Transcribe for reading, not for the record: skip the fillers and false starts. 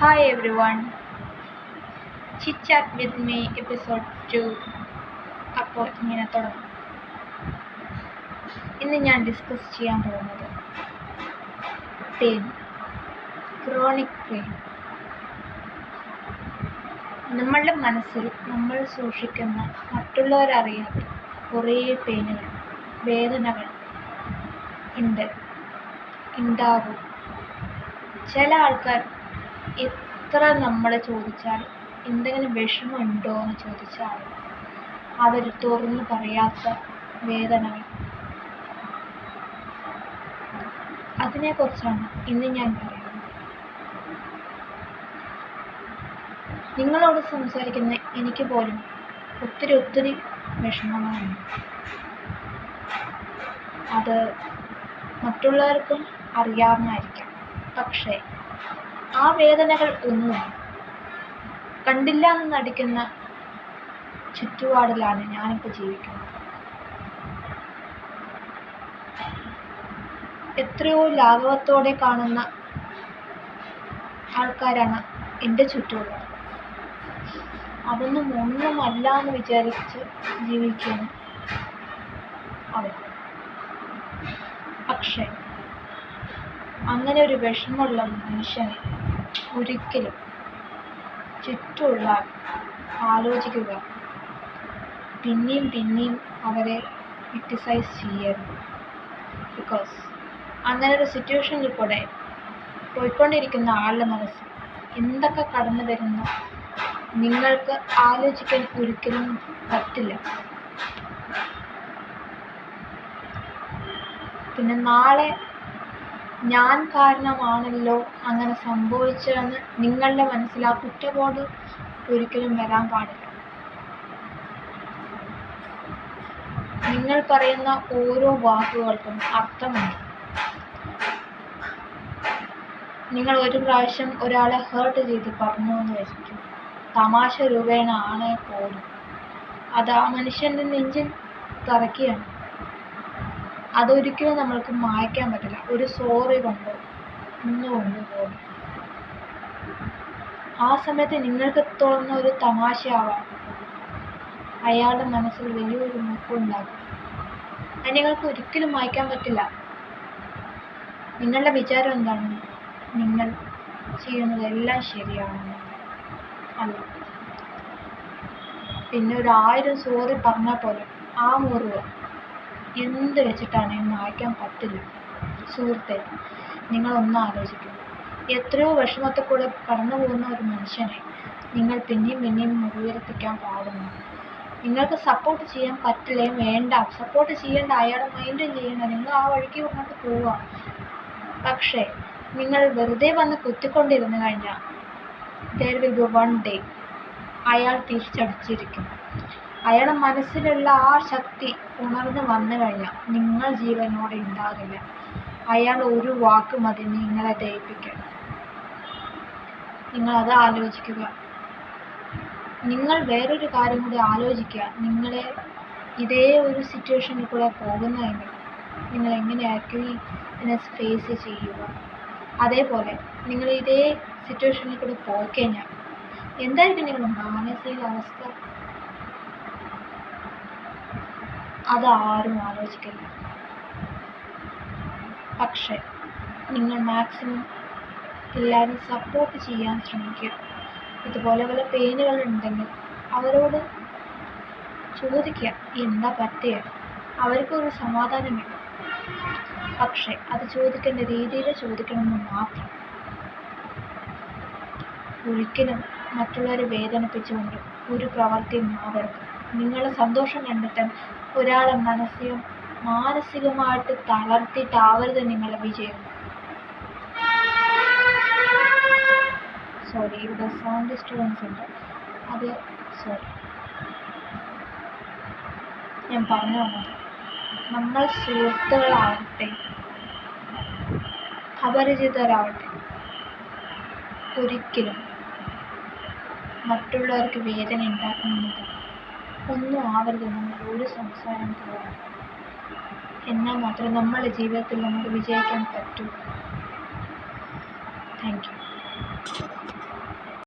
Hi everyone, Chit Chat with me episode 2. അപ്പോൾ ഇങ്ങനെ തുടങ്ങും. ഇന്ന് ഞാൻ ഡിസ്കസ് ചെയ്യാൻ പോകുന്നത് പെയിൻ, ക്രോണിക് പെയിൻ. നമ്മളുടെ മനസ്സിൽ നമ്മൾ സൂക്ഷിക്കുന്ന മറ്റുള്ളവരറിയാത്ത കുറേ പെയിനുകൾ, വേദനകൾ ഉണ്ടാകും. ചില ആൾക്കാർ എത്ര നമ്മൾ ചോദിച്ചാൽ എന്തെങ്കിലും വിഷമമുണ്ടോ എന്ന് ചോദിച്ചാൽ അവർ തുറന്നു പറയാത്ത വേദനകൾ, അതിനെക്കുറിച്ചാണ് ഇന്ന് ഞാൻ പറയുന്നത്. നിങ്ങളോട് സംസാരിക്കുന്ന എനിക്ക് പോലും ഒത്തിരി വിഷമങ്ങളുണ്ട്. അത് മറ്റുള്ളവർക്കും അറിയാമായിരിക്കാം. പക്ഷേ ആ വേദനകൾ ഒന്നും കണ്ടില്ല എന്ന് നടിക്കുന്ന ചുറ്റുപാടിലാണ് ഞാനിപ്പോൾ ജീവിക്കുന്നത്. എത്രയോ ലാഘവത്തോടെ കാണുന്ന ആൾക്കാരാണ് എൻ്റെ ചുറ്റുമുള്ളത്. ഒന്നുമല്ല എന്ന് വിചാരിച്ച് ജീവിക്കുന്നു അവർ. പക്ഷെ അങ്ങനെ ഒരു വിഷമമുള്ള മനുഷ്യനെ ഒരിക്കലും ചുറ്റുമുള്ള ആലോചിക്കുക, പിന്നെയും അവരെ ക്രിട്ടിസൈസ് ചെയ്യരുത്. ബിക്കോസ് അങ്ങനെ ഒരു സിറ്റുവേഷനിൽ കൂടെ പോയിക്കൊണ്ടിരിക്കുന്ന ആളുടെ മനസ്സിൽ എന്തൊക്കെ കടന്നു വരുന്നു നിങ്ങൾക്ക് ആലോചിക്കാൻ ഒരിക്കലും പറ്റില്ല. പിന്നെ നാളെ ഞാൻ കാരണമാണല്ലോ അങ്ങനെ സംഭവിച്ചതെന്ന് നിങ്ങളുടെ മനസ്സിൽ ആ കുറ്റബോധം ഒരിക്കലും വരാൻ പാടില്ല. നിങ്ങൾ പറയുന്ന ഓരോ വാക്കുകൾക്കും അർത്ഥമുണ്ട്. നിങ്ങൾ ഒരു പ്രാവശ്യം ഒരാളെ ഹേർട്ട് ചെയ്ത് പറഞ്ഞു എന്ന് വെച്ചിട്ട് തമാശ രൂപേണ ആണ് പോലും അത് ആ മനുഷ്യൻ്റെ നെഞ്ചിൽ തറയ്ക്കുകയാണ്. അതൊരിക്കലും നമ്മൾക്ക് മായ്ക്കാൻ പറ്റില്ല. ഒരു സോറി കൊണ്ടോ ഒന്നുകൊണ്ട് പോലും ആ സമയത്ത് നിങ്ങൾക്ക് തോന്നുന്ന ഒരു തമാശയാവാം അയാളുടെ മനസ്സിൽ വലിയൊരു മുഖമുണ്ടാകും. അത് നിങ്ങൾക്ക് ഒരിക്കലും മായ്ക്കാൻ പറ്റില്ല. നിങ്ങളുടെ വിചാരം എന്താണ്? നിങ്ങൾ ചെയ്യുന്നതെല്ലാം ശരിയാണെന്ന് അല്ല. പിന്നെ 1000 സോറി പറഞ്ഞാൽ പോലും ആ മുറിവ് എന്ത് വെച്ചിട്ടാണെങ്കിൽ മായ്ക്കാൻ പറ്റില്ല. സുഹൃത്തെ, നിങ്ങളൊന്ന് ആലോചിക്കും. എത്രയോ വിഷമത്തിൽ കൂടെ കടന്നു പോകുന്ന ഒരു മനുഷ്യനെ നിങ്ങൾ പിന്നെയും മുറിവേൽപ്പിക്കാൻ പാടുന്നു. നിങ്ങൾക്ക് സപ്പോർട്ട് ചെയ്യാൻ പറ്റില്ലേ? വേണ്ട, സപ്പോർട്ട് ചെയ്യേണ്ട, അയാളെ മൈൻഡ് ചെയ്യണ്ട, നിങ്ങൾ ആ വഴിക്ക് വന്നിട്ട് പോവുക. പക്ഷേ നിങ്ങൾ വെറുതെ വന്ന് കുത്തിക്കൊണ്ടിരുന്നു കഴിഞ്ഞാൽ there will be one day അയാൾ തിരിച്ചടിച്ചിരിക്കും. അയാളുടെ മനസ്സിലുള്ള ആ ശക്തി ഉണർന്ന് വന്നു കഴിഞ്ഞാൽ നിങ്ങൾ ജീവനോടെ ഉണ്ടാകില്ല. അയാൾ ഒരു വാക്ക് മതി നിങ്ങളെ ദയിപ്പിക്കാൻ. നിങ്ങളത് ആലോചിക്കുക. നിങ്ങൾ വേറൊരു കാര്യം കൂടി ആലോചിക്കുക. നിങ്ങളെ ഇതേ ഒരു സിറ്റുവേഷനിൽ കൂടെ പോകുന്നതെങ്കിൽ നിങ്ങൾ എങ്ങനെയായിരിക്കും ഇതിനെ ഫേസ് ചെയ്യുക? അതേപോലെ നിങ്ങൾ ഇതേ സിറ്റുവേഷനിൽ കൂടെ പോയിക്കഴിഞ്ഞാൽ എന്തായിരിക്കും നിങ്ങളുടെ മാനസികാവസ്ഥ? അതാരും ആലോചിക്കില്ല. പക്ഷെ നിങ്ങൾ മാക്സിമം എല്ലാവരും സപ്പോർട്ട് ചെയ്യാൻ ശ്രമിക്കുക. ഇതുപോലെ പല പെയിനുകൾ ഉണ്ടെങ്കിൽ അവരോട് ചോദിക്കുക എന്താ പറ്റിയ. അവർക്കൊരു സമാധാനം വേണം. പക്ഷെ അത് ചോദിക്കേണ്ട രീതിയിൽ ചോദിക്കണമെന്ന് മാത്രം. ഒരിക്കലും മറ്റുള്ളവരെ വേദനിപ്പിച്ചുകൊണ്ട് ഒരു പ്രവൃത്തിയും ആവരുത്. നിങ്ങളുടെ സന്തോഷം കണ്ടിട്ട് ഒരാളെ മാനസികമായിട്ട് തളർത്തിയിട്ടാവരുത് നിങ്ങളുടെ വിജയം. സോറി, ഇവിടെ സൗണ്ട് ഡിസ്റ്റർബൻസ് ഉണ്ട്. അത് സോറി. ഞാൻ പറഞ്ഞു വന്നത്, നമ്മൾ സുഹൃത്തുക്കളാവട്ടെ അപരിചിതരാവട്ടെ ഒരിക്കലും മറ്റുള്ളവർക്ക് വേദന ഉണ്ടാക്കുന്നത് ഒന്നും ആവരുത് നമ്മൾ ഒരു സംസാരം പോലും. എന്നാൽ മാത്രമേ നമ്മുടെ ജീവിതത്തിൽ നമുക്ക് വിജയിക്കാൻ പറ്റൂ. Thank you.